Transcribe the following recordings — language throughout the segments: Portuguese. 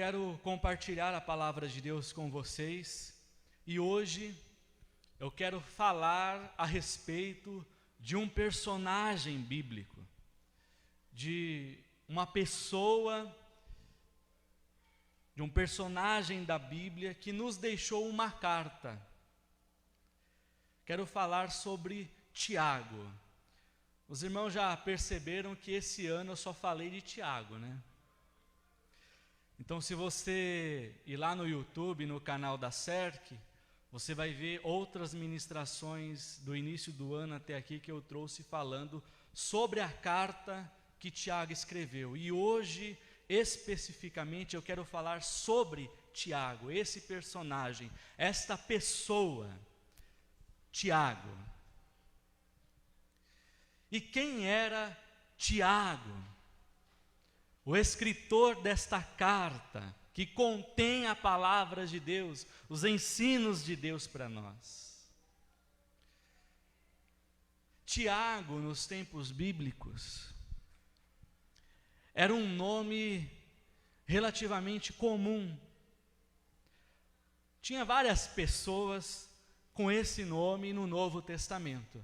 quero compartilhar a palavra de Deus com vocês e hoje eu quero falar a respeito de um personagem bíblico, de uma pessoa, de um personagem da Bíblia que nos deixou uma carta. Quero falar sobre Tiago. Os irmãos já perceberam que esse ano eu só falei de Tiago, né? Então, se você ir lá no YouTube, no canal da CERC, você vai ver outras ministrações do início do ano até aqui que eu trouxe falando sobre a carta que Tiago escreveu. E hoje, especificamente, eu quero falar sobre Tiago, esse personagem, esta pessoa, Tiago. E quem era Tiago? O escritor desta carta, que contém a palavra de Deus, os ensinos de Deus para nós. Tiago, nos tempos bíblicos, era um nome relativamente comum. Tinha várias pessoas com esse nome no Novo Testamento.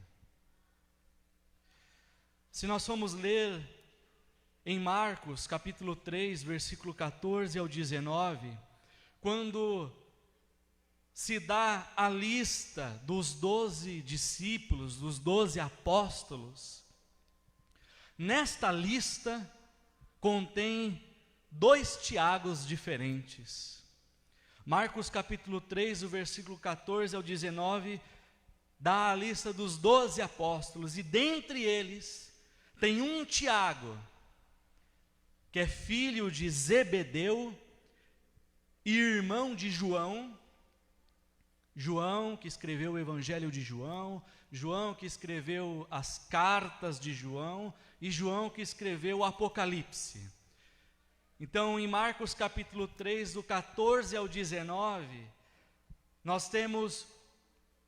Se nós formos ler em Marcos, capítulo 3, versículo 14 ao 19, quando se dá a lista dos 12 discípulos, dos 12 apóstolos, nesta lista contém 2 Tiagos diferentes. Marcos capítulo 3, o versículo 14 ao 19, dá a lista dos 12 apóstolos, e dentre eles tem um Tiago, que é filho de Zebedeu e irmão de João. João que escreveu o Evangelho de João, João que escreveu as cartas de João e João que escreveu o Apocalipse. Então, em Marcos capítulo 3, do 14 ao 19, nós temos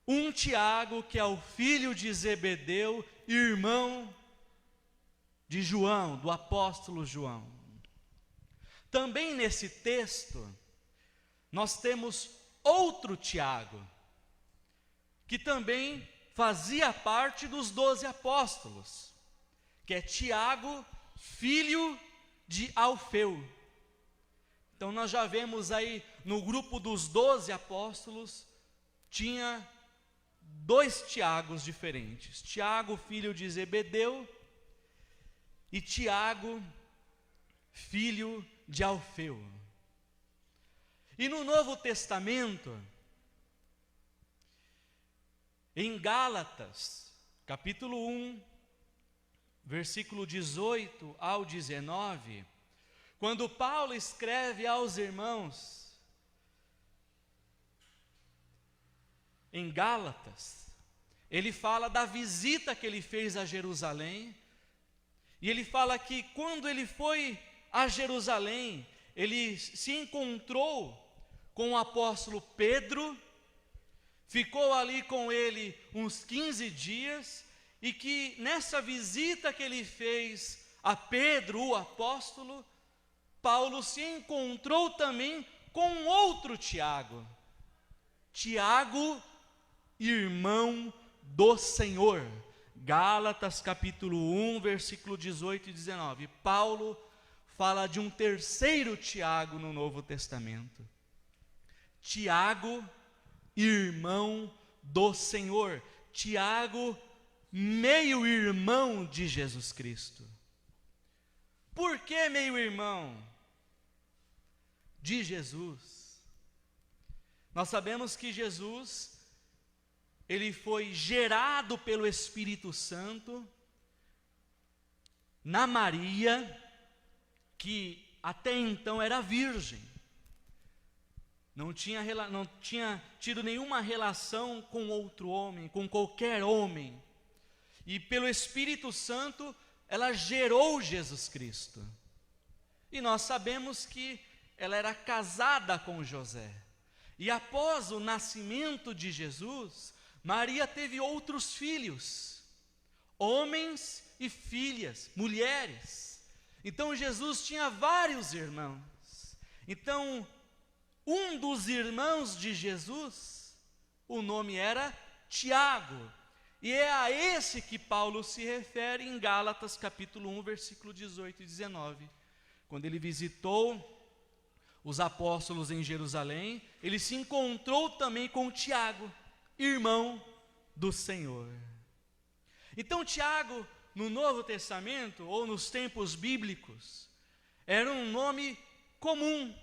um Tiago que é o filho de Zebedeu, irmão de João, do apóstolo João. Também nesse texto, nós temos outro Tiago, que também fazia parte dos 12 apóstolos, que é Tiago, filho de Alfeu. Então nós já vemos aí, no grupo dos 12 apóstolos, tinha 2 Tiagos diferentes. Tiago, filho de Zebedeu, e Tiago, filho de Alfeu. E no Novo Testamento, em Gálatas, capítulo 1, versículo 18 ao 19, quando Paulo escreve aos irmãos, em Gálatas, ele fala da visita que ele fez a Jerusalém, e ele fala que quando ele foi a Jerusalém, ele se encontrou com o apóstolo Pedro, ficou ali com ele uns 15 dias, e que nessa visita que ele fez a Pedro, o apóstolo, Paulo se encontrou também com outro Tiago, Tiago, irmão do Senhor. Gálatas capítulo 1, versículo 18 e 19. Paulo fala de um terceiro Tiago no Novo Testamento. Tiago, irmão do Senhor. Tiago, meio-irmão de Jesus Cristo. Por que meio-irmão de Jesus? Nós sabemos que Jesus, ele foi gerado pelo Espírito Santo na Maria, que até então era virgem, não tinha tido nenhuma relação com outro homem, com qualquer homem, e pelo Espírito Santo ela gerou Jesus Cristo. E nós sabemos que ela era casada com José, e após o nascimento de Jesus, Maria teve outros filhos, homens e filhas, mulheres. Então Jesus tinha vários irmãos, Então, um dos irmãos de Jesus, o nome era Tiago, e é a esse que Paulo se refere em Gálatas capítulo 1, versículo 18 e 19. Quando ele visitou os apóstolos em Jerusalém, ele se encontrou também com Tiago, irmão do Senhor. Então Tiago, no Novo Testamento, ou nos tempos bíblicos, era um nome comum.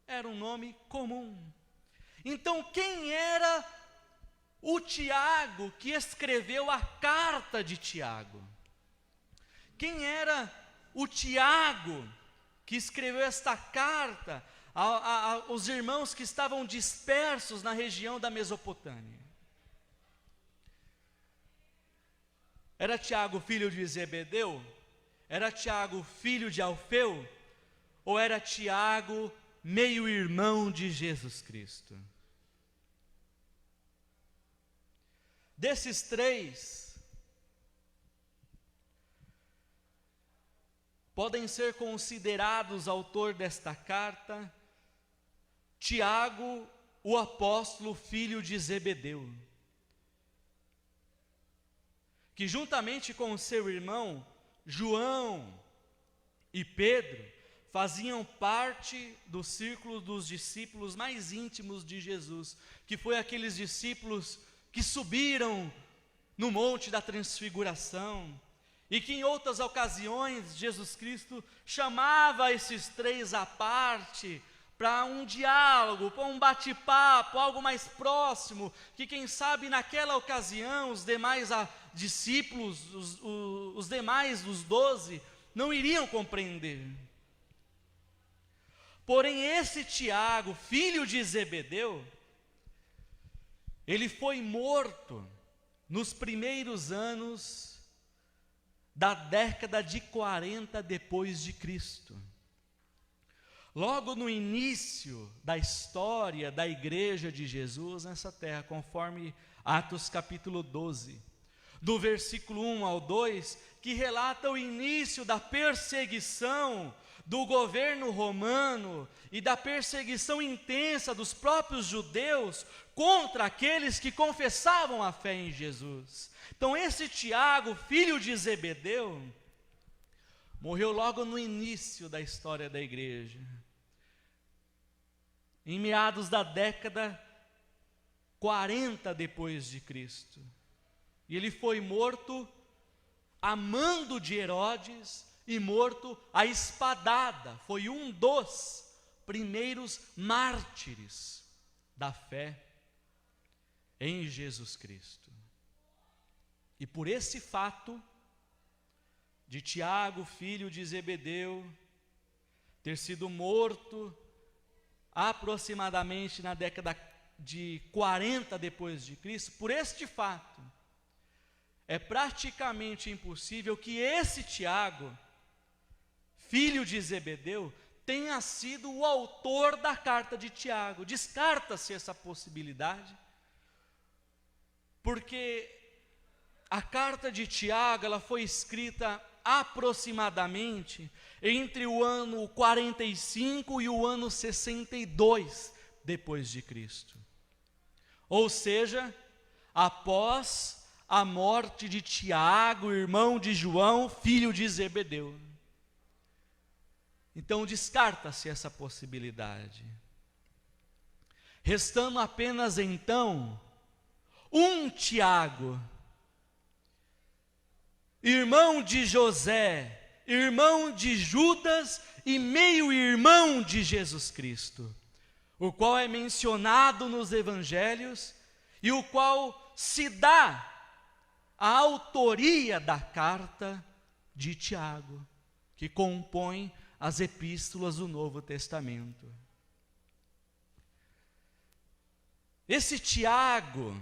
Era um nome comum. Então quem era o Tiago que escreveu a carta de Tiago? Quem era o Tiago que escreveu esta carta aos irmãos que estavam dispersos na região da Mesopotâmia? Era Tiago filho de Zebedeu? Era Tiago filho de Alfeu? Ou era Tiago meio-irmão de Jesus Cristo? Desses três, podem ser considerados autor desta carta Tiago, o apóstolo filho de Zebedeu, que juntamente com seu irmão João e Pedro faziam parte do círculo dos discípulos mais íntimos de Jesus, que foi aqueles discípulos que subiram no Monte da Transfiguração, e que em outras ocasiões Jesus Cristo chamava esses três à parte para um diálogo, para um bate-papo, algo mais próximo, que quem sabe naquela ocasião os demais discípulos, os demais, os 12, não iriam compreender. Porém esse Tiago, filho de Zebedeu, ele foi morto nos primeiros anos da década de 40 depois de Cristo. Logo no início da história da igreja de Jesus nessa terra, conforme Atos capítulo 12, do versículo 1 ao 2, que relata o início da perseguição do governo romano e da perseguição intensa dos próprios judeus contra aqueles que confessavam a fé em Jesus. Então esse Tiago, filho de Zebedeu, morreu logo no início da história da igreja, em meados da década 40 depois de Cristo. E ele foi morto a mando de Herodes e morto à espadada. Foi um dos primeiros mártires da fé em Jesus Cristo. E por esse fato de Tiago, filho de Zebedeu, ter sido morto aproximadamente na década de 40 depois de Cristo, por este fato, é praticamente impossível que esse Tiago, filho de Zebedeu, tenha sido o autor da carta de Tiago. Descarta-se essa possibilidade, porque a carta de Tiago, ela foi escrita aproximadamente entre o ano 45 e o ano 62 depois de Cristo. Ou seja, após a morte de Tiago, irmão de João, filho de Zebedeu. Então descarta-se essa possibilidade, restando apenas então um Tiago, irmão de José, irmão de Judas e meio-irmão de Jesus Cristo, o qual é mencionado nos evangelhos e o qual se dá a autoria da carta de Tiago, que compõe as epístolas do Novo Testamento. Esse Tiago,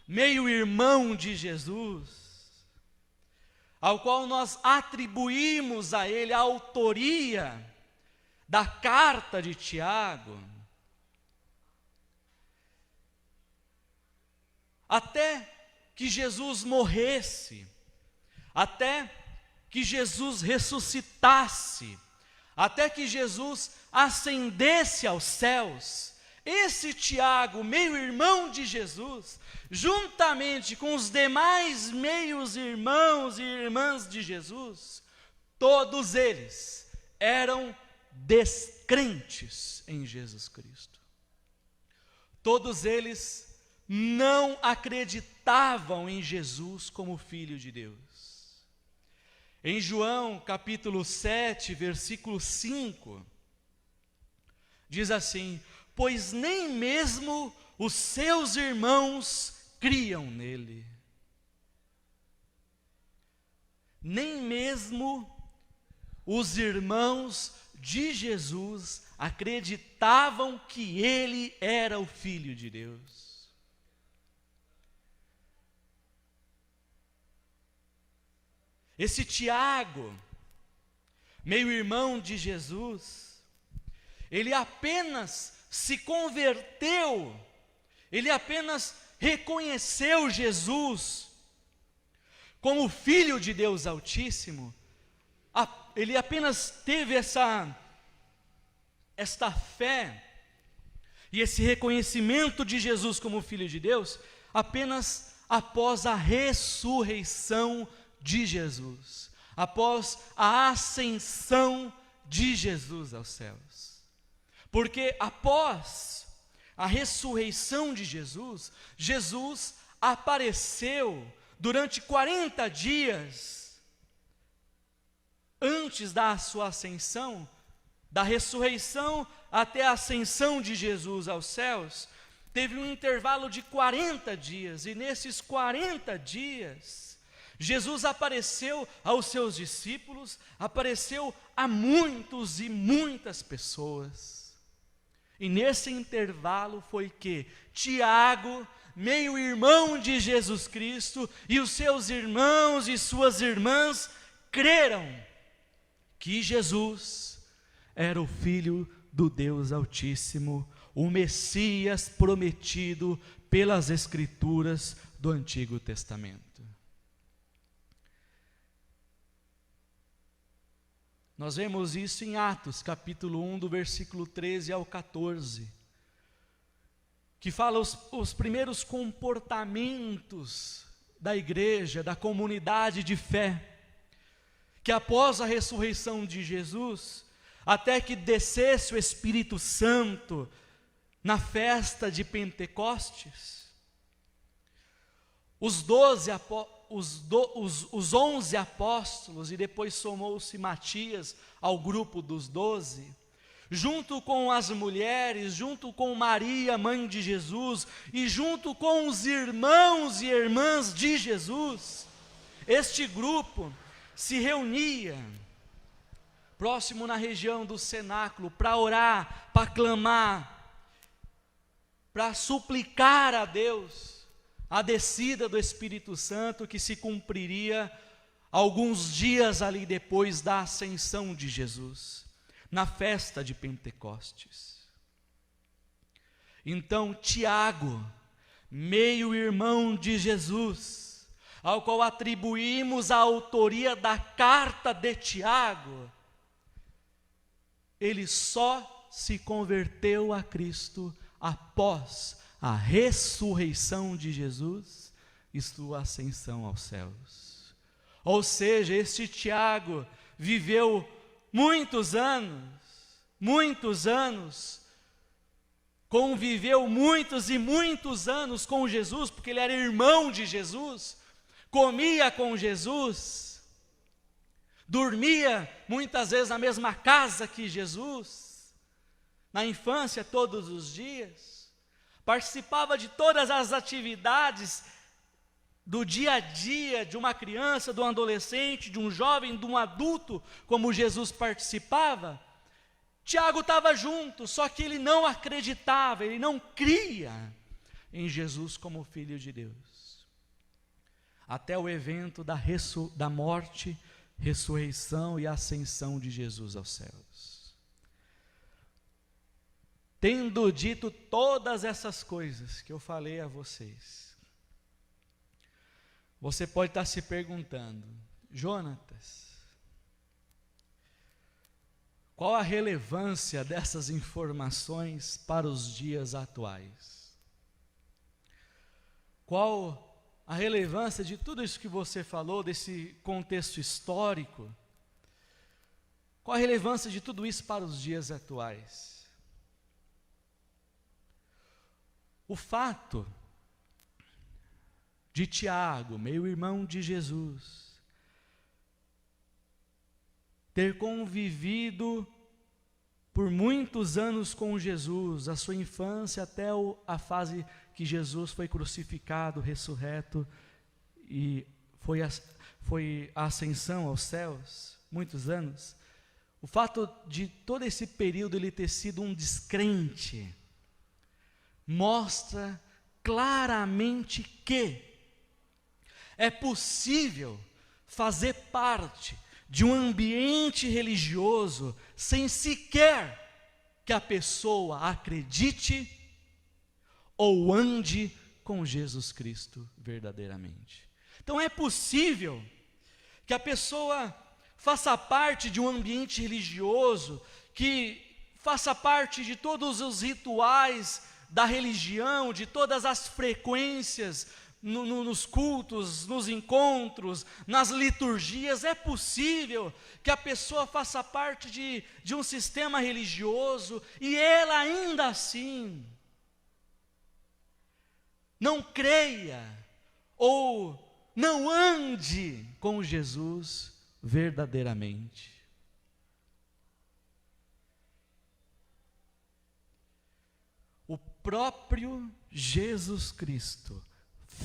meio-irmão de Jesus, ao qual nós atribuímos a ele a autoria da carta de Tiago, até que Jesus morresse, até que Jesus ressuscitasse, até que Jesus ascendesse aos céus, esse Tiago, meio-irmão de Jesus, juntamente com os demais meios-irmãos e irmãs de Jesus, todos eles eram descrentes em Jesus Cristo. Todos eles não acreditavam em Jesus como Filho de Deus. Em João capítulo 7, versículo 5, diz assim: pois nem mesmo os seus irmãos criam nele. Nem mesmo os irmãos de Jesus acreditavam que ele era o Filho de Deus. Esse Tiago, meio-irmão de Jesus, ele apenas se converteu, ele apenas reconheceu Jesus como Filho de Deus Altíssimo, ele apenas teve esta fé e esse reconhecimento de Jesus como Filho de Deus, apenas após a ressurreição de Jesus, após a ascensão de Jesus aos céus. Porque após a ressurreição de Jesus, Jesus apareceu durante 40 dias antes da sua ascensão, da ressurreição até a ascensão de Jesus aos céus, teve um intervalo de 40 dias, e nesses 40 dias, Jesus apareceu aos seus discípulos, apareceu a muitos e muitas pessoas. E nesse intervalo foi que Tiago, meio-irmão de Jesus Cristo, e os seus irmãos e suas irmãs creram que Jesus era o Filho do Deus Altíssimo, o Messias prometido pelas Escrituras do Antigo Testamento. Nós vemos isso em Atos, capítulo 1, do versículo 13 ao 14, que fala os primeiros comportamentos da igreja, da comunidade de fé, que após a ressurreição de Jesus, até que descesse o Espírito Santo na festa de Pentecostes, os 11 apóstolos, e depois somou-se Matias ao grupo dos 12, junto com as mulheres, junto com Maria, mãe de Jesus, e junto com os irmãos e irmãs de Jesus, este grupo se reunia próximo na região do cenáculo para orar, para clamar, para suplicar a Deus a descida do Espírito Santo, que se cumpriria alguns dias ali depois da ascensão de Jesus, na festa de Pentecostes. Então Tiago, meio-irmão de Jesus, ao qual atribuímos a autoria da carta de Tiago, ele só se converteu a Cristo após a ressurreição de Jesus e sua ascensão aos céus. Ou seja, este Tiago viveu muitos anos, conviveu muitos e muitos anos com Jesus, porque ele era irmão de Jesus, comia com Jesus, dormia muitas vezes na mesma casa que Jesus, na infância todos os dias, participava de todas as atividades do dia a dia de uma criança, de um adolescente, de um jovem, de um adulto, como Jesus participava. Tiago estava junto, só que ele não acreditava, ele não cria em Jesus como Filho de Deus. Até o evento da morte, ressurreição e ascensão de Jesus aos céus. Tendo dito todas essas coisas que eu falei a vocês, você pode estar se perguntando: Jonatas, Qual a relevância dessas informações para os dias atuais? Qual a relevância de tudo isso que você falou, desse contexto histórico? Qual a relevância de tudo isso para os dias atuais? O fato de Tiago, meio-irmão de Jesus, ter convivido por muitos anos com Jesus, a sua infância até a fase que Jesus foi crucificado, ressurreto e foi a ascensão aos céus, muitos anos. O fato de todo esse período ele ter sido um descrente, mostra claramente que é possível fazer parte de um ambiente religioso sem sequer que a pessoa acredite ou ande com Jesus Cristo verdadeiramente. Então é possível que a pessoa faça parte de um ambiente religioso, que faça parte de todos os rituais da religião, de todas as frequências nos cultos, nos encontros, nas liturgias. É possível que a pessoa faça parte de um sistema religioso e ela ainda assim não creia ou não ande com Jesus verdadeiramente. O próprio Jesus Cristo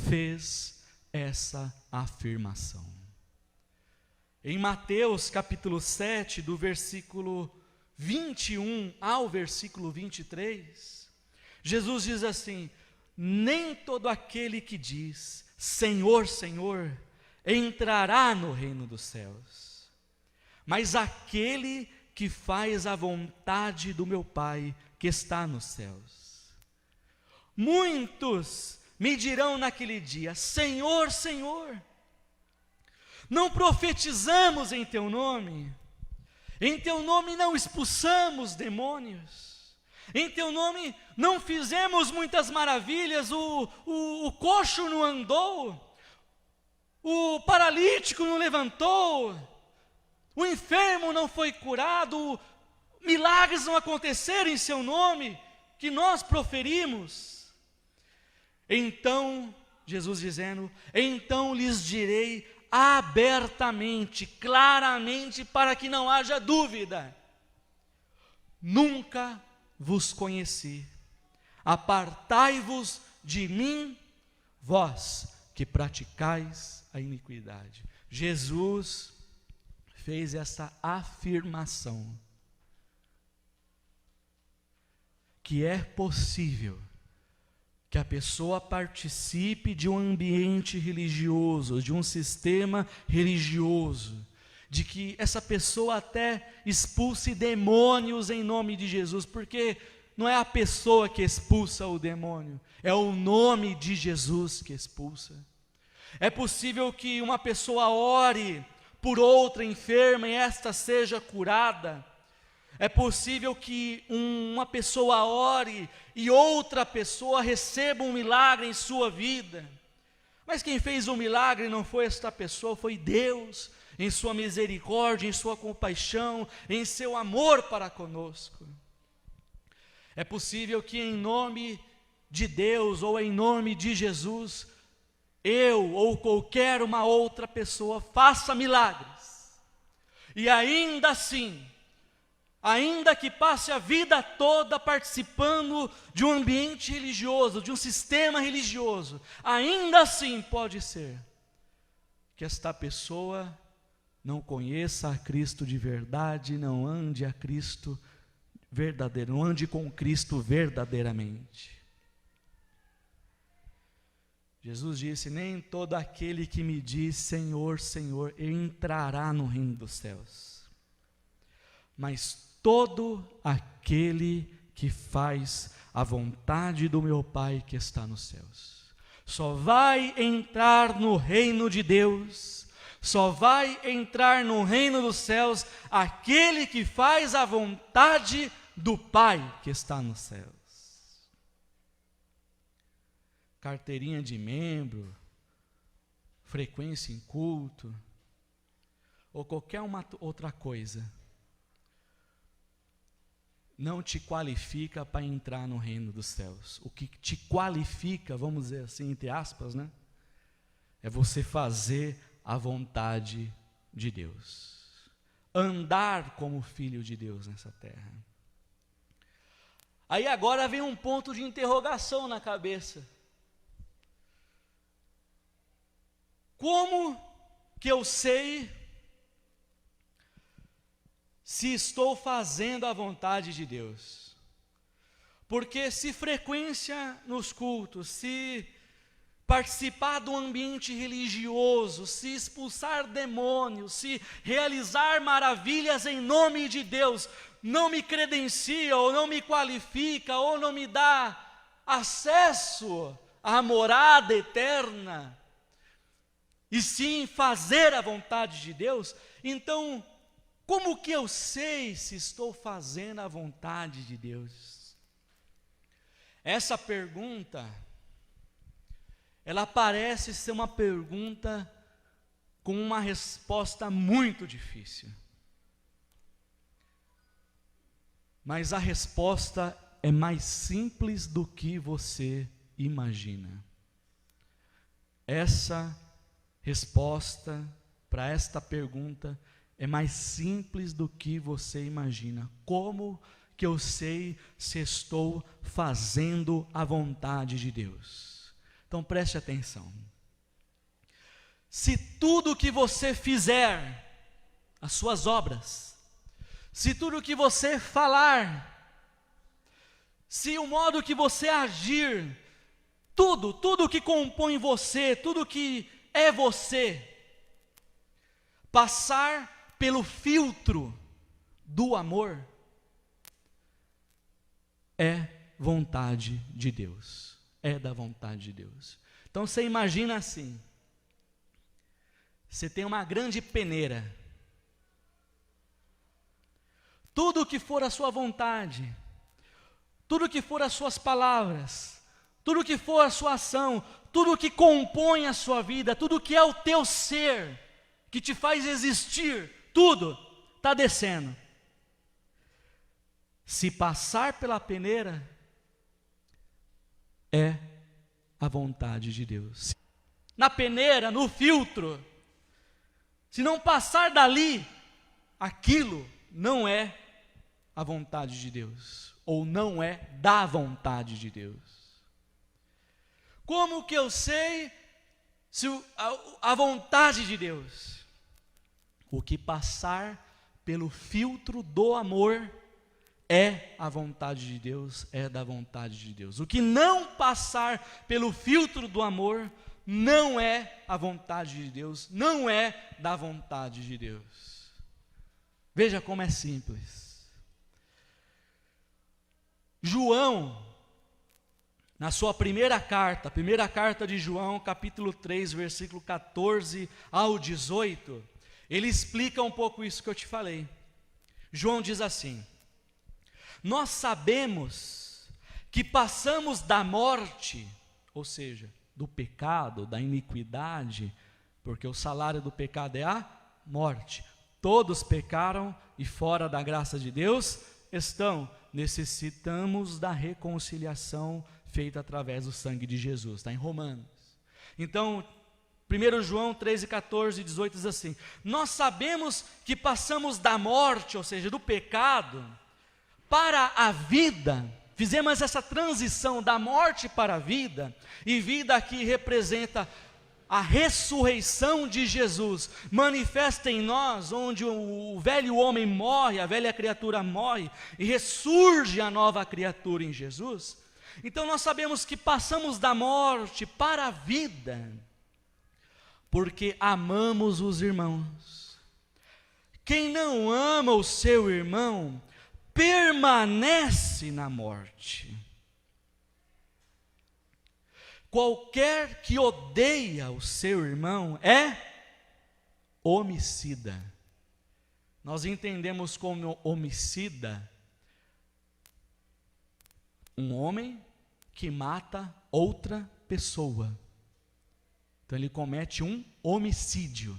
fez essa afirmação. Em Mateus capítulo 7, do versículo 21 ao versículo 23, Jesus diz assim: nem todo aquele que diz Senhor, Senhor, entrará no reino dos céus, mas aquele que faz a vontade do meu Pai que está nos céus. Muitos me dirão naquele dia: Senhor, Senhor, não profetizamos em teu nome? Em teu nome não expulsamos demônios? Em teu nome não fizemos muitas maravilhas? O coxo não andou? O paralítico não levantou? O enfermo não foi curado? Milagres não aconteceram em seu nome que nós proferimos? Então, Jesus dizendo, então lhes direi abertamente, claramente, para que não haja dúvida: nunca vos conheci, apartai-vos de mim, vós que praticais a iniquidade. Jesus fez essa afirmação, que é possível que a pessoa participe de um ambiente religioso, de um sistema religioso, de que essa pessoa até expulse demônios em nome de Jesus, porque não é a pessoa que expulsa o demônio, é o nome de Jesus que expulsa. É possível que uma pessoa ore por outra enferma e esta seja curada. É possível que uma pessoa ore e outra pessoa receba um milagre em sua vida. Mas quem fez o milagre não foi esta pessoa, foi Deus, em sua misericórdia, em sua compaixão, em seu amor para conosco. É possível que em nome de Deus ou em nome de Jesus, eu ou qualquer uma outra pessoa faça milagres. E ainda assim, ainda que passe a vida toda participando de um ambiente religioso, de um sistema religioso, ainda assim pode ser que esta pessoa não conheça a Cristo de verdade, não ande a Cristo verdadeiro, não ande com Cristo verdadeiramente. Jesus disse: nem todo aquele que me diz Senhor, Senhor, entrará no reino dos céus, mas todo aquele que faz a vontade do meu Pai que está nos céus. Só vai entrar no reino de Deus Só vai entrar no reino dos céus aquele que faz a vontade do Pai que está nos céus. Carteirinha de membro, frequência em culto, ou qualquer uma outra coisa, não te qualifica para entrar no reino dos céus. O que te qualifica, vamos dizer assim, entre aspas, né? É você fazer a vontade de Deus. Andar como filho de Deus nessa terra. Aí agora vem um ponto de interrogação na cabeça. Como que eu sei se estou fazendo a vontade de Deus? Porque se frequência nos cultos, se participar do ambiente religioso, se expulsar demônios, se realizar maravilhas em nome de Deus, não me credencia, ou não me qualifica, ou não me dá acesso à morada eterna, e sim fazer a vontade de Deus, então, como que eu sei se estou fazendo a vontade de Deus? Essa pergunta, ela parece ser uma pergunta com uma resposta muito difícil. Mas a resposta é mais simples do que você imagina. Essa resposta para esta pergunta é mais simples do que você imagina. Como que eu sei se estou fazendo a vontade de Deus? Então preste atenção. Se tudo que você fizer, as suas obras, se tudo que você falar, se o modo que você agir, tudo que compõe você, tudo que é você, passar pelo filtro do amor, é vontade de Deus, é da vontade de Deus. Então você imagina assim, você tem uma grande peneira, tudo que for a sua vontade, tudo que for as suas palavras, tudo que for a sua ação, tudo que compõe a sua vida, tudo que é o teu ser, que te faz existir, tudo está descendo. Se passar pela peneira, é a vontade de Deus. Na peneira, no filtro, se não passar dali, aquilo não é a vontade de Deus, ou não é da vontade de Deus. Como que eu sei se a vontade de Deus? O que passar pelo filtro do amor é a vontade de Deus, é da vontade de Deus. O que não passar pelo filtro do amor não é a vontade de Deus, não é da vontade de Deus. Veja como é simples. João, na sua primeira carta de João, capítulo 3, versículo 14 ao 18, ele explica um pouco isso que eu te falei. João diz assim: nós sabemos que passamos da morte, ou seja, do pecado, da iniquidade, porque o salário do pecado é a morte. Todos pecaram e fora da graça de Deus estão. Necessitamos da reconciliação feita através do sangue de Jesus. Está em Romanos. Então, 1 João 13, 14 e 18 diz assim: nós sabemos que passamos da morte, ou seja, do pecado, para a vida. Fizemos essa transição da morte para a vida, e vida aqui representa a ressurreição de Jesus, manifesta em nós, onde o velho homem morre, a velha criatura morre, e ressurge a nova criatura em Jesus. Então nós sabemos que passamos da morte para a vida, porque amamos os irmãos. Quem não ama o seu irmão, permanece na morte. Qualquer que odeia o seu irmão é homicida. Nós entendemos como homicida um homem que mata outra pessoa. Então ele comete um homicídio.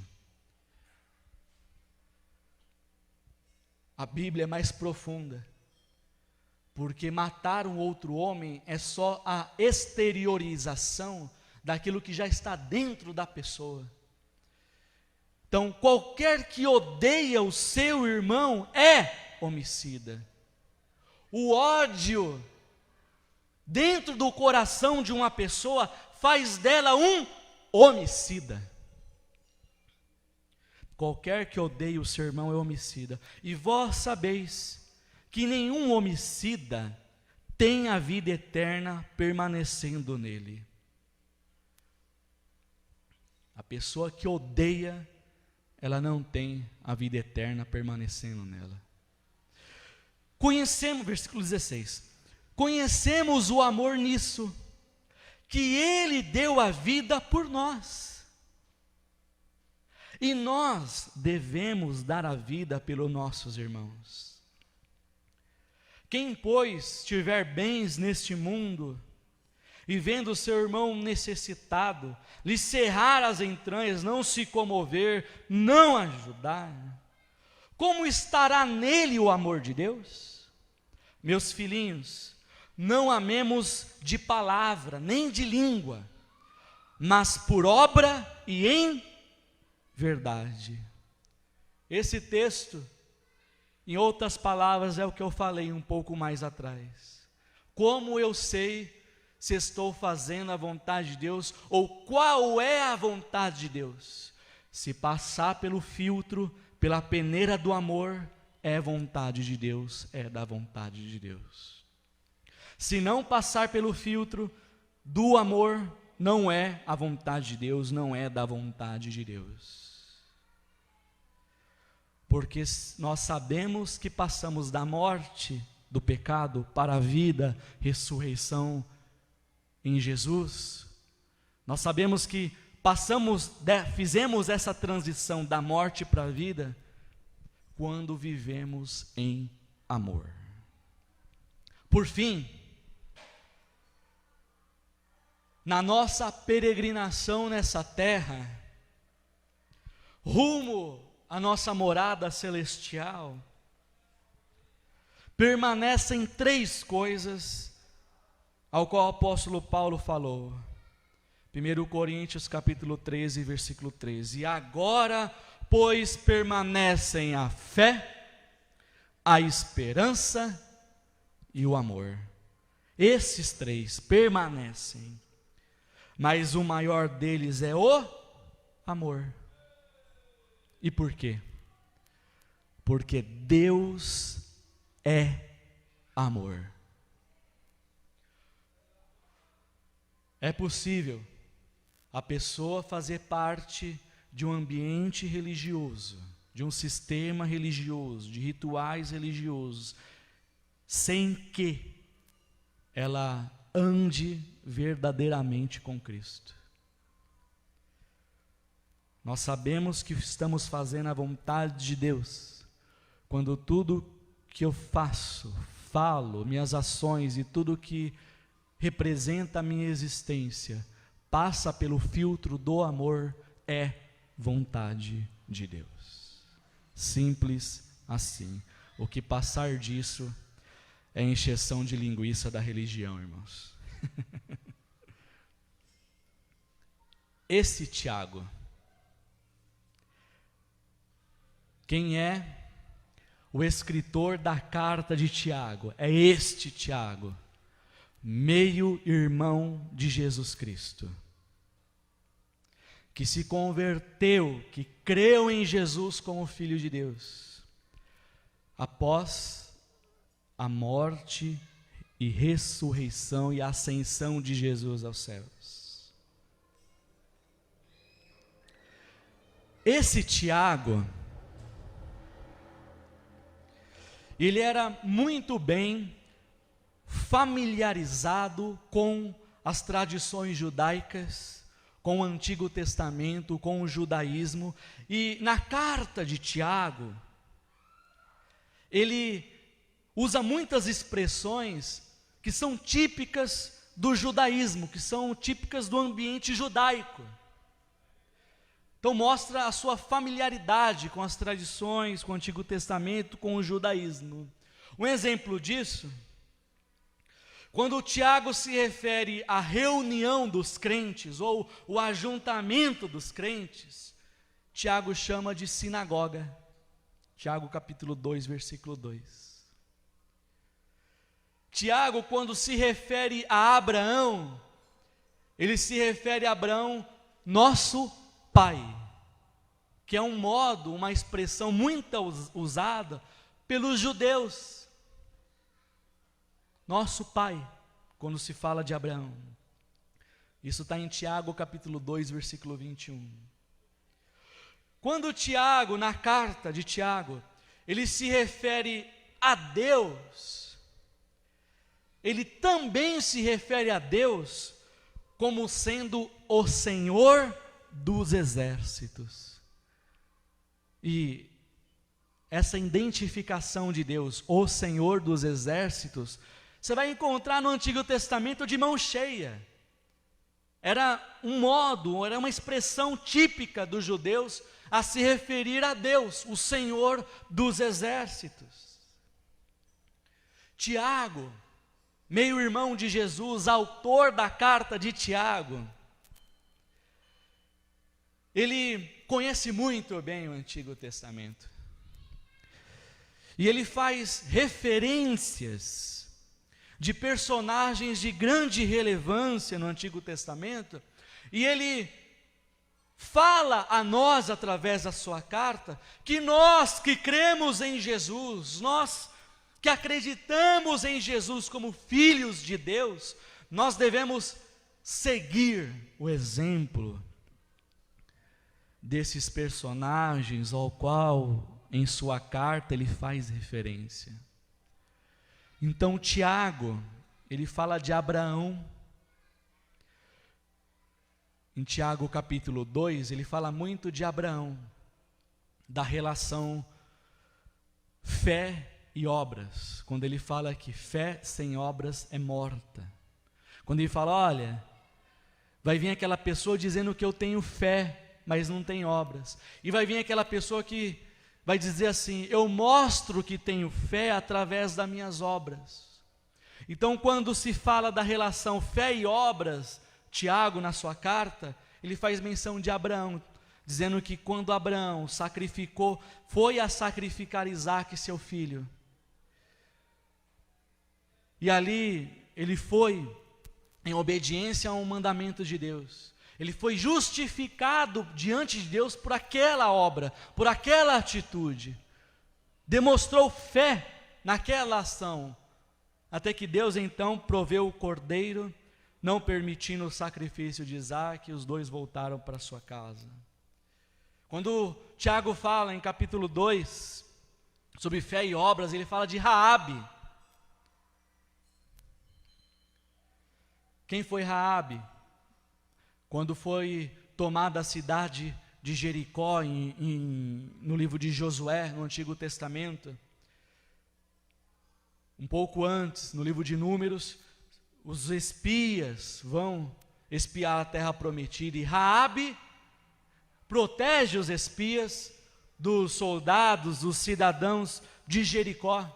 A Bíblia é mais profunda, porque matar um outro homem é só a exteriorização daquilo que já está dentro da pessoa. Então, qualquer que odeia o seu irmão é homicida. O ódio dentro do coração de uma pessoa faz dela um homicida. Qualquer que odeia o seu irmão é homicida. E vós sabeis que nenhum homicida tem a vida eterna permanecendo nele. A pessoa que odeia, ela não tem a vida eterna permanecendo nela. Conhecemos, versículo 16, conhecemos o amor nisso, que Ele deu a vida por nós. E nós devemos dar a vida pelos nossos irmãos. Quem, pois, tiver bens neste mundo, e vendo o seu irmão necessitado, lhe cerrar as entranhas, não se comover, não ajudar, como estará nele o amor de Deus? Meus filhinhos, não amemos de palavra, nem de língua, mas por obra e em verdade. Esse texto, em outras palavras, é o que eu falei um pouco mais atrás. Como eu sei se estou fazendo a vontade de Deus, ou qual é a vontade de Deus? Se passar pelo filtro, pela peneira do amor, é vontade de Deus, é da vontade de Deus. Se não passar pelo filtro do amor, não é a vontade de Deus, não é da vontade de Deus. Porque nós sabemos que passamos da morte, do pecado, para a vida, ressurreição em Jesus. Nós sabemos que fizemos essa transição da morte para a vida, quando vivemos em amor. Por fim, na nossa peregrinação nessa terra, rumo à nossa morada celestial, permanecem 3 coisas ao qual o apóstolo Paulo falou. 1 Coríntios capítulo 13, versículo 13. E agora, pois, permanecem a fé, a esperança e o amor. Esses 3 permanecem, mas o maior deles é o amor. E por quê? Porque Deus é amor. É possível a pessoa fazer parte de um ambiente religioso, de um sistema religioso, de rituais religiosos, sem que ela ande verdadeiramente com Cristo. Nós sabemos que estamos fazendo a vontade de Deus, quando tudo que eu faço, falo, minhas ações e tudo que representa a minha existência, passa pelo filtro do amor, é vontade de Deus. Simples assim. O que passar disso é encheção de linguiça da religião, irmãos. Esse Tiago, quem é o escritor da carta de Tiago? É este Tiago, meio-irmão de Jesus Cristo, que se converteu, que creu em Jesus como Filho de Deus, após a morte e ressurreição e ascensão de Jesus aos céus. Esse Tiago, ele era muito bem familiarizado com as tradições judaicas, com o Antigo Testamento, com o judaísmo. E na carta de Tiago, ele usa muitas expressões que são típicas do judaísmo, que são típicas do ambiente judaico. Então mostra a sua familiaridade com as tradições, com o Antigo Testamento, com o judaísmo. Um exemplo disso, quando Tiago se refere à reunião dos crentes, ou o ajuntamento dos crentes, Tiago chama de sinagoga. Tiago capítulo 2, versículo 2. Tiago, quando se refere a Abraão, ele se refere a Abraão, nosso pai, que é um modo, uma expressão muito usada pelos judeus. Nosso pai, quando se fala de Abraão. Isso está em Tiago capítulo 2, versículo 21. Quando Tiago, na carta de Tiago, ele se refere a Deus, ele também se refere a Deus como sendo o Senhor dos exércitos. E essa identificação de Deus, o Senhor dos exércitos, você vai encontrar no Antigo Testamento de mão cheia. Era um modo, era uma expressão típica dos judeus a se referir a Deus, o Senhor dos exércitos. Tiago, meio-irmão de Jesus, autor da carta de Tiago, ele conhece muito bem o Antigo Testamento. E ele faz referências de personagens de grande relevância no Antigo Testamento, e ele fala a nós, através da sua carta, que nós que cremos em Jesus, nós que acreditamos em Jesus como filhos de Deus, nós devemos seguir o exemplo desses personagens ao qual em sua carta ele faz referência. Então Tiago, ele fala de Abraão. Em Tiago capítulo 2, ele fala muito de Abraão, da relação fé e obras, quando ele fala que fé sem obras é morta. Quando ele fala, olha, vai vir aquela pessoa dizendo que eu tenho fé, mas não tem obras. E vai vir aquela pessoa que vai dizer assim, eu mostro que tenho fé através das minhas obras. Então quando se fala da relação fé e obras, Tiago na sua carta, ele faz menção de Abraão, dizendo que quando Abraão sacrificou, foi a sacrificar Isaque, seu filho. E ali ele foi em obediência a um mandamento de Deus. Ele foi justificado diante de Deus por aquela obra, por aquela atitude. Demonstrou fé naquela ação, até que Deus então proveu o cordeiro, não permitindo o sacrifício de Isaque, e os dois voltaram para sua casa. Quando Tiago fala em capítulo 2, sobre fé e obras, ele fala de Raabe. Quem foi Raabe? Quando foi tomada a cidade de Jericó, no livro de Josué, no Antigo Testamento, um pouco antes, no livro de Números, os espias vão espiar a terra prometida, e Raabe protege os espias dos soldados, dos cidadãos de Jericó,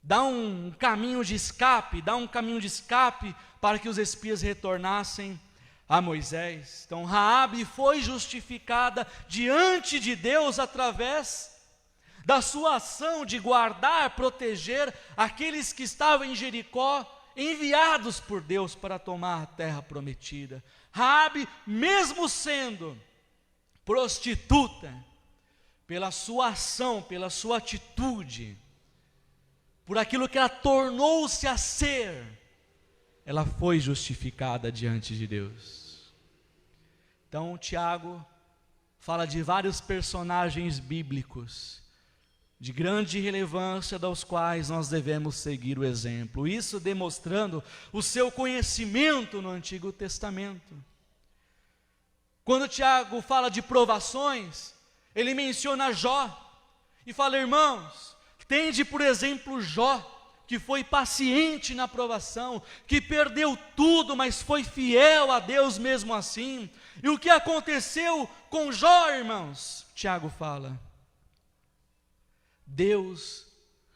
dá um caminho de escape, para que os espias retornassem a Moisés. Então Raabe foi justificada diante de Deus através da sua ação de guardar, proteger aqueles que estavam em Jericó, enviados por Deus para tomar a terra prometida. Raabe, mesmo sendo prostituta, pela sua ação, pela sua atitude, por aquilo que ela tornou-se a ser, ela foi justificada diante de Deus. Então Tiago fala de vários personagens bíblicos de grande relevância, dos quais nós devemos seguir o exemplo, isso demonstrando o seu conhecimento no Antigo Testamento. Quando Tiago fala de provações, ele menciona Jó e fala: irmãos, tende por exemplo Jó, que foi paciente na provação, que perdeu tudo, mas foi fiel a Deus mesmo assim. E o que aconteceu com Jó, irmãos? Tiago fala: Deus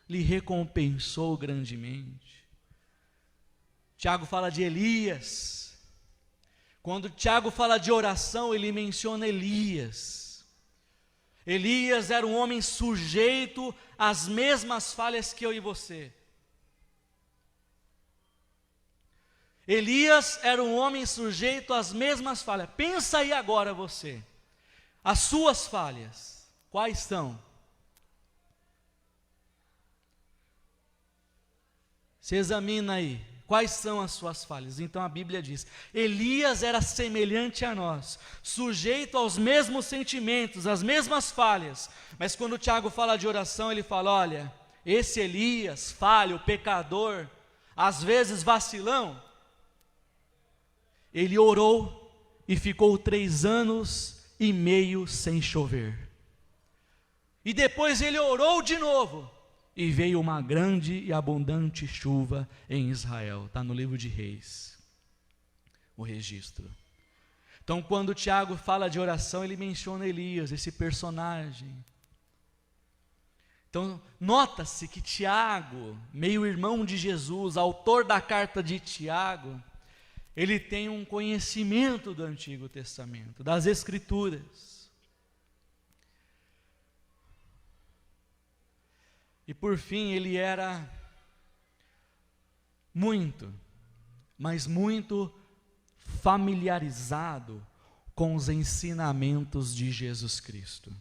lhe recompensou grandemente. Tiago fala de Elias. Quando Tiago fala de oração, ele menciona Elias. Elias era um homem sujeito às mesmas falhas que eu e você. Elias era um homem sujeito às mesmas falhas. Pensa aí agora você, as suas falhas, quais são? Você examina aí, quais são as suas falhas? Então a Bíblia diz: Elias era semelhante a nós, sujeito aos mesmos sentimentos, às mesmas falhas. Mas quando o Tiago fala de oração, ele fala: olha, esse Elias, falho, pecador, às vezes vacilão, ele orou e ficou 3 anos e meio sem chover. E depois ele orou de novo, e veio uma grande e abundante chuva em Israel. Está no livro de Reis, o registro. Então, quando Tiago fala de oração, ele menciona Elias, esse personagem. Então, nota-se que Tiago, meio-irmão de Jesus, autor da carta de Tiago, ele tem um conhecimento do Antigo Testamento, das Escrituras. E por fim, ele era muito, mas muito familiarizado com os ensinamentos de Jesus Cristo.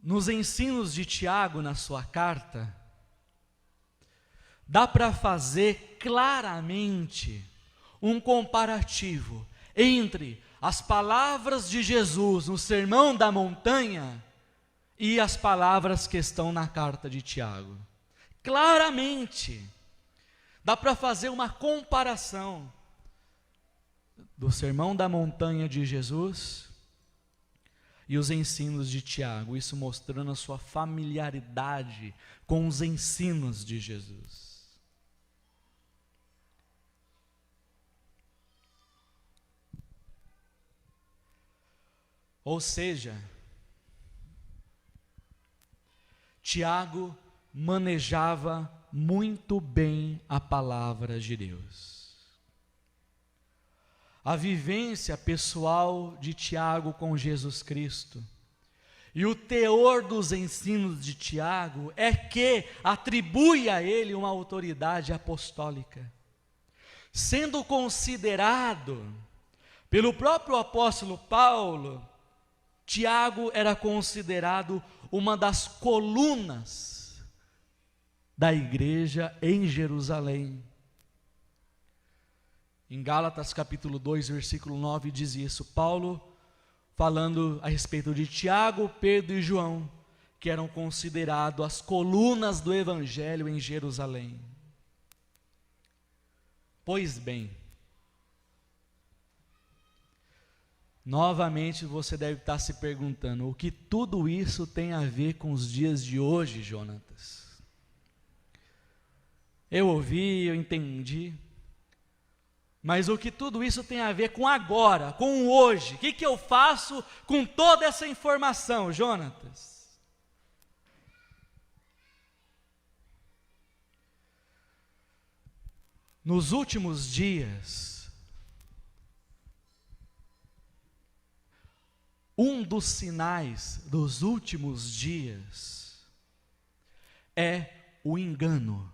Nos ensinos de Tiago, na sua carta, dá para fazer claramente um comparativo entre as palavras de Jesus no Sermão da Montanha e as palavras que estão na carta de Tiago. Claramente, dá para fazer uma comparação do Sermão da Montanha de Jesus e os ensinos de Tiago, isso mostrando a sua familiaridade com os ensinos de Jesus. Ou seja, Tiago manejava muito bem a palavra de Deus. A vivência pessoal de Tiago com Jesus Cristo e o teor dos ensinos de Tiago é que atribui a ele uma autoridade apostólica, sendo considerado pelo próprio apóstolo Paulo. Tiago era considerado uma das colunas da igreja em Jerusalém. Em Gálatas capítulo 2, versículo 9 diz isso, Paulo falando a respeito de Tiago, Pedro e João, que eram considerados as colunas do evangelho em Jerusalém. Pois bem, novamente você deve estar se perguntando, o que tudo isso tem a ver com os dias de hoje, Jonatas? Eu ouvi, eu entendi, mas o que tudo isso tem a ver com agora, com o hoje? O que eu faço com toda essa informação, Jonatas? Nos últimos dias, um dos sinais dos últimos dias é o engano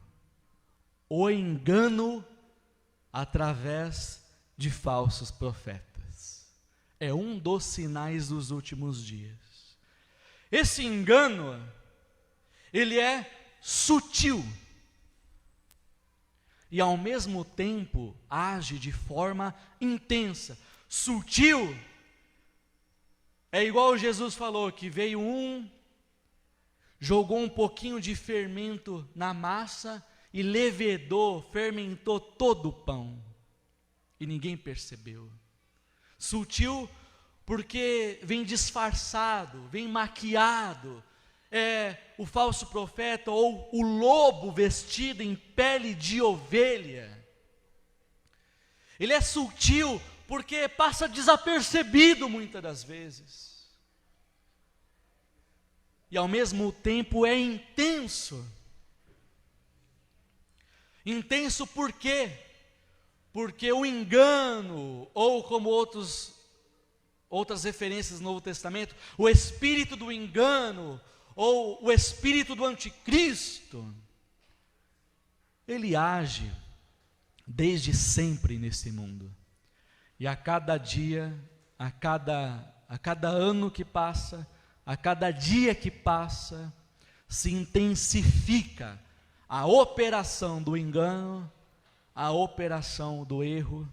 através de falsos profetas. É um dos sinais dos últimos dias. Esse engano, ele é sutil e ao mesmo tempo age de forma intensa. Sutil é igual Jesus falou, que veio jogou um pouquinho de fermento na massa e levedou, fermentou todo o pão. E ninguém percebeu. Sutil porque vem disfarçado, vem maquiado. É o falso profeta ou o lobo vestido em pele de ovelha. Ele é sutil porque passa desapercebido muitas das vezes. E ao mesmo tempo é intenso. Intenso por quê? Porque o engano, ou como outras referências no Novo Testamento, o espírito do engano, ou o espírito do anticristo, ele age desde sempre nesse mundo. E a cada dia, a cada ano que passa, a cada dia que passa, se intensifica a operação do engano, a operação do erro,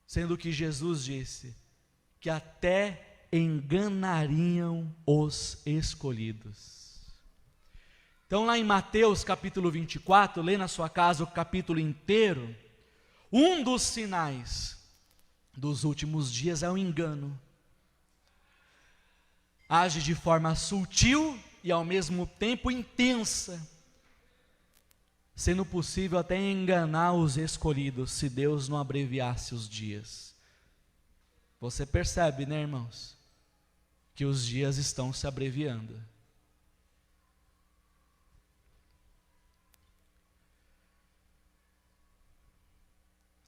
sendo que Jesus disse que até enganariam os escolhidos. Então lá em Mateus capítulo 24, lê na sua casa o capítulo inteiro, um dos sinais dos últimos dias é o engano. Age de forma sutil e ao mesmo tempo intensa, sendo possível até enganar os escolhidos, se Deus não abreviasse os dias. Você percebe, né, irmãos, que os dias estão se abreviando.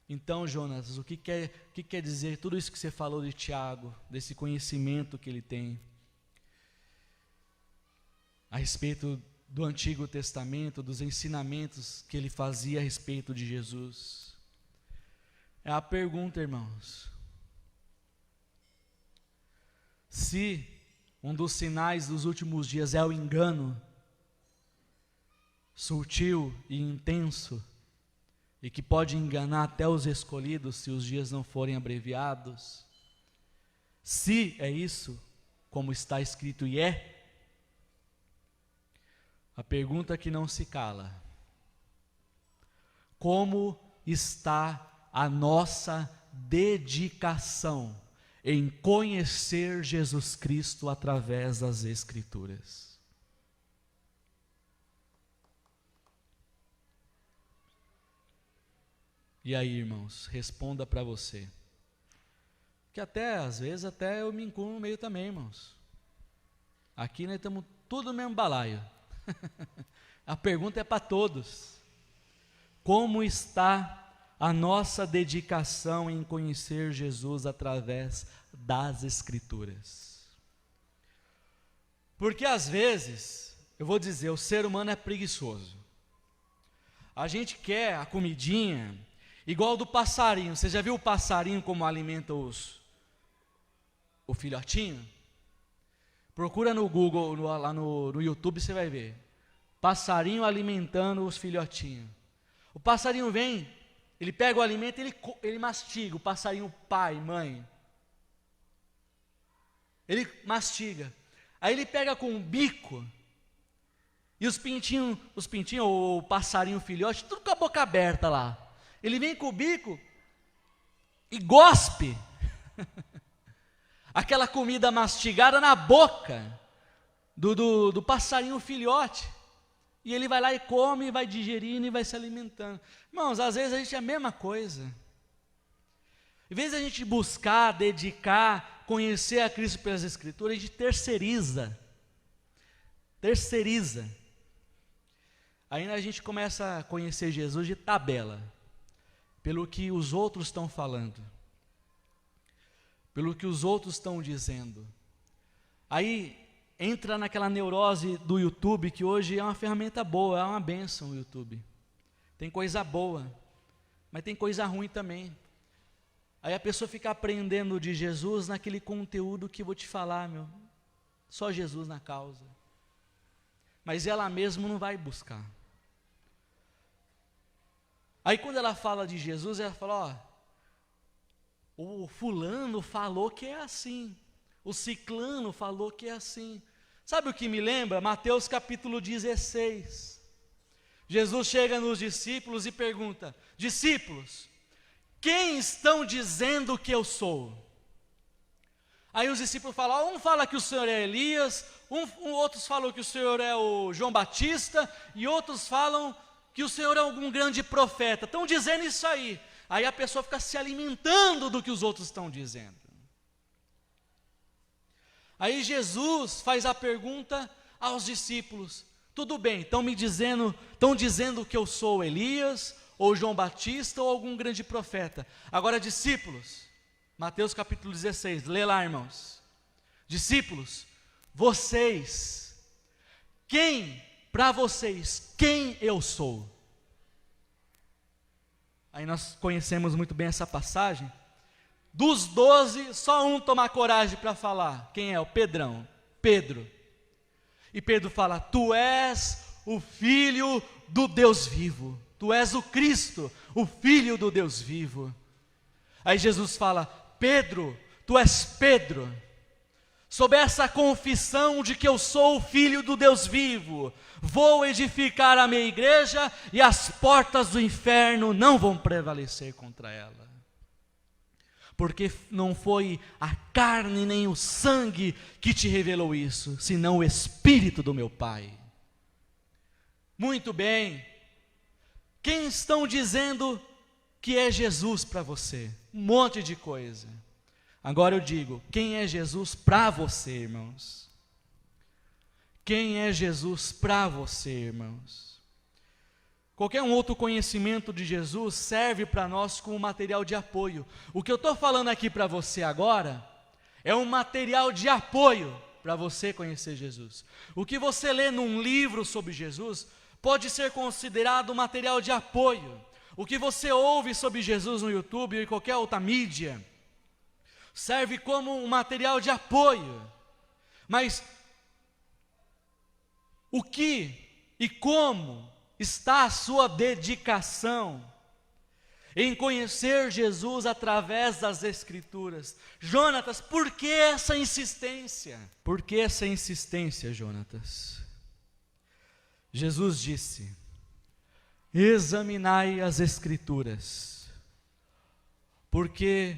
Então, Jonas, o que quer dizer tudo isso que você falou de Tiago, desse conhecimento que ele tem a respeito do Antigo Testamento, dos ensinamentos que ele fazia a respeito de Jesus? É a pergunta, irmãos. Se um dos sinais dos últimos dias é o engano, sutil e intenso, e que pode enganar até os escolhidos se os dias não forem abreviados, se é isso, como está escrito e é, a pergunta que não se cala: como está a nossa dedicação em conhecer Jesus Cristo através das Escrituras? E aí, irmãos, responda para você. Que até, às vezes, até eu me incluo no meio também, irmãos. Aqui nós estamos tudo no mesmo balaio. A pergunta é para todos. Como está a nossa dedicação em conhecer Jesus através das Escrituras? Porque às vezes, eu vou dizer, o ser humano é preguiçoso. A gente quer a comidinha igual do passarinho. Você já viu o passarinho como alimenta o filhotinho? Procura no Google, lá no YouTube, você vai ver. Passarinho alimentando os filhotinhos. O passarinho vem, ele pega o alimento, ele mastiga. O passarinho pai, mãe. Ele mastiga. Aí ele pega com o bico, e os pintinhos, ou o passarinho filhote, tudo com a boca aberta lá. Ele vem com o bico e gospe aquela comida mastigada na boca do passarinho filhote. E ele vai lá e come, vai digerindo e vai se alimentando. Irmãos, às vezes a gente é a mesma coisa. Em vez de a gente buscar, dedicar, conhecer a Cristo pelas Escrituras, a gente terceiriza. Aí a gente começa a conhecer Jesus de tabela, pelo que os outros estão falando, pelo que os outros estão dizendo. Aí entra naquela neurose do YouTube, que hoje é uma ferramenta boa, é uma bênção o YouTube. Tem coisa boa, mas tem coisa ruim também. Aí a pessoa fica aprendendo de Jesus naquele conteúdo que eu vou te falar, só Jesus na causa. Mas ela mesma não vai buscar. Aí quando ela fala de Jesus, ela fala, o fulano falou que é assim, o ciclano falou que é assim. Sabe o que me lembra? Mateus capítulo 16. Jesus chega nos discípulos e pergunta: discípulos, quem estão dizendo que eu sou? Aí os discípulos falam, um fala que o Senhor é Elias, outros falam que o Senhor é o João Batista, e outros falam que o Senhor é algum grande profeta. Estão dizendo isso aí. Aí a pessoa fica se alimentando do que os outros estão dizendo. Aí Jesus faz a pergunta aos discípulos, tudo bem, estão dizendo que eu sou Elias, ou João Batista, ou algum grande profeta. Agora, discípulos, Mateus capítulo 16, lê lá, irmãos. Discípulos, para vocês, quem eu sou? Aí nós conhecemos muito bem essa passagem. Dos 12, só um toma coragem para falar. Quem é? O Pedro. E Pedro fala, tu és o Filho do Deus vivo. Tu és o Cristo, o Filho do Deus vivo. Aí Jesus fala, Pedro, tu és Pedro. Sob essa confissão de que eu sou o Filho do Deus vivo, vou edificar a minha igreja e as portas do inferno não vão prevalecer contra ela. Porque não foi a carne nem o sangue que te revelou isso, senão o Espírito do meu Pai. Muito bem. Quem estão dizendo que é Jesus para você? Um monte de coisa. Agora eu digo, quem é Jesus para você, irmãos? Quem é Jesus para você, irmãos? Qualquer um outro conhecimento de Jesus serve para nós como material de apoio. O que eu estou falando aqui para você agora é um material de apoio para você conhecer Jesus. O que você lê num livro sobre Jesus pode ser considerado um material de apoio. O que você ouve sobre Jesus no YouTube ou em qualquer outra mídia serve como um material de apoio. Mas o que e como está a sua dedicação em conhecer Jesus através das Escrituras? Jonatas, por que essa insistência? Por que essa insistência, Jonatas? Jesus disse, examinai as Escrituras, porque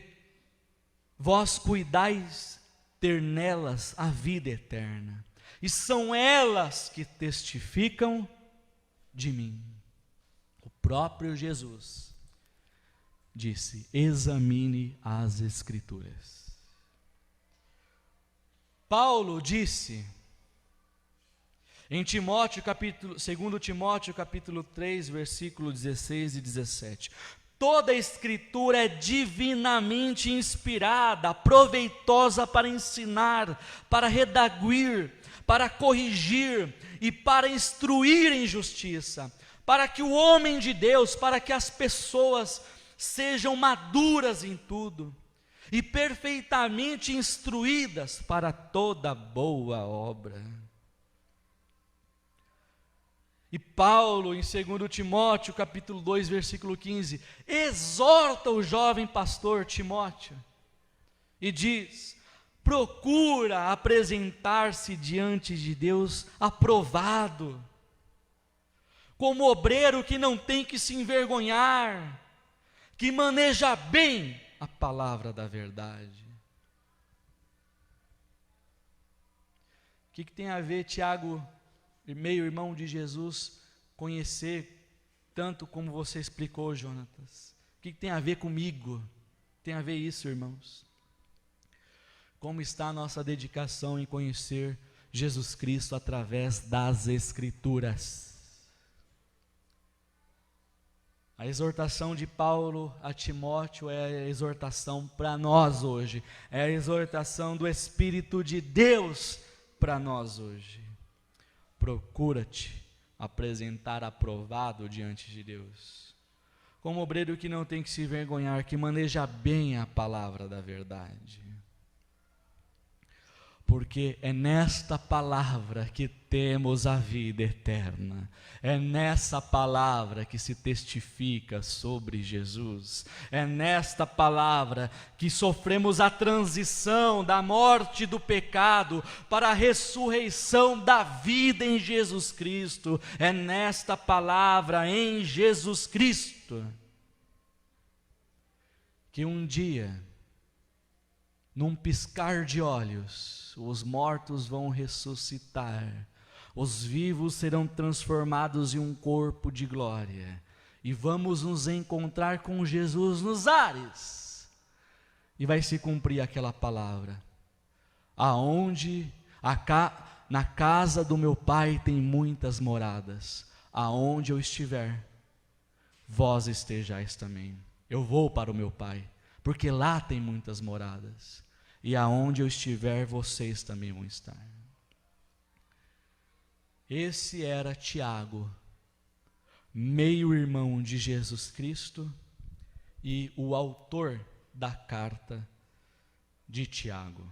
vós cuidais ter nelas a vida eterna, e são elas que testificam de mim. O próprio Jesus disse, examine as Escrituras. Paulo disse em Timóteo, 2 Timóteo capítulo 3, versículo 16 e 17, toda a Escritura é divinamente inspirada, proveitosa para ensinar, para redarguir, para corrigir e para instruir em justiça, para que o homem de Deus, para que as pessoas sejam maduras em tudo e perfeitamente instruídas para toda boa obra. E Paulo, em 2 Timóteo, capítulo 2, versículo 15, exorta o jovem pastor Timóteo e diz, procura apresentar-se diante de Deus aprovado, como obreiro que não tem que se envergonhar, que maneja bem a palavra da verdade. O que tem a ver, Tiago, meio-irmão de Jesus, conhecer tanto como você explicou, Jonatas? O que tem a ver comigo? Tem a ver isso, irmãos? Como está a nossa dedicação em conhecer Jesus Cristo através das Escrituras? A exortação de Paulo a Timóteo é a exortação para nós hoje, é a exortação do Espírito de Deus para nós hoje. Procura-te apresentar aprovado diante de Deus, como obreiro que não tem que se envergonhar, que maneja bem a palavra da verdade. Porque é nesta palavra que temos a vida eterna, é nessa palavra que se testifica sobre Jesus, é nesta palavra que sofremos a transição da morte do pecado para a ressurreição da vida em Jesus Cristo, é nesta palavra em Jesus Cristo que um dia, num piscar de olhos, os mortos vão ressuscitar, os vivos serão transformados em um corpo de glória, e vamos nos encontrar com Jesus nos ares, e vai se cumprir aquela palavra: aonde na casa do meu Pai tem muitas moradas, aonde eu estiver, vós estejais também. Eu vou para o meu Pai, porque lá tem muitas moradas, e aonde eu estiver, vocês também vão estar. Esse era Tiago, meio-irmão de Jesus Cristo e o autor da carta de Tiago.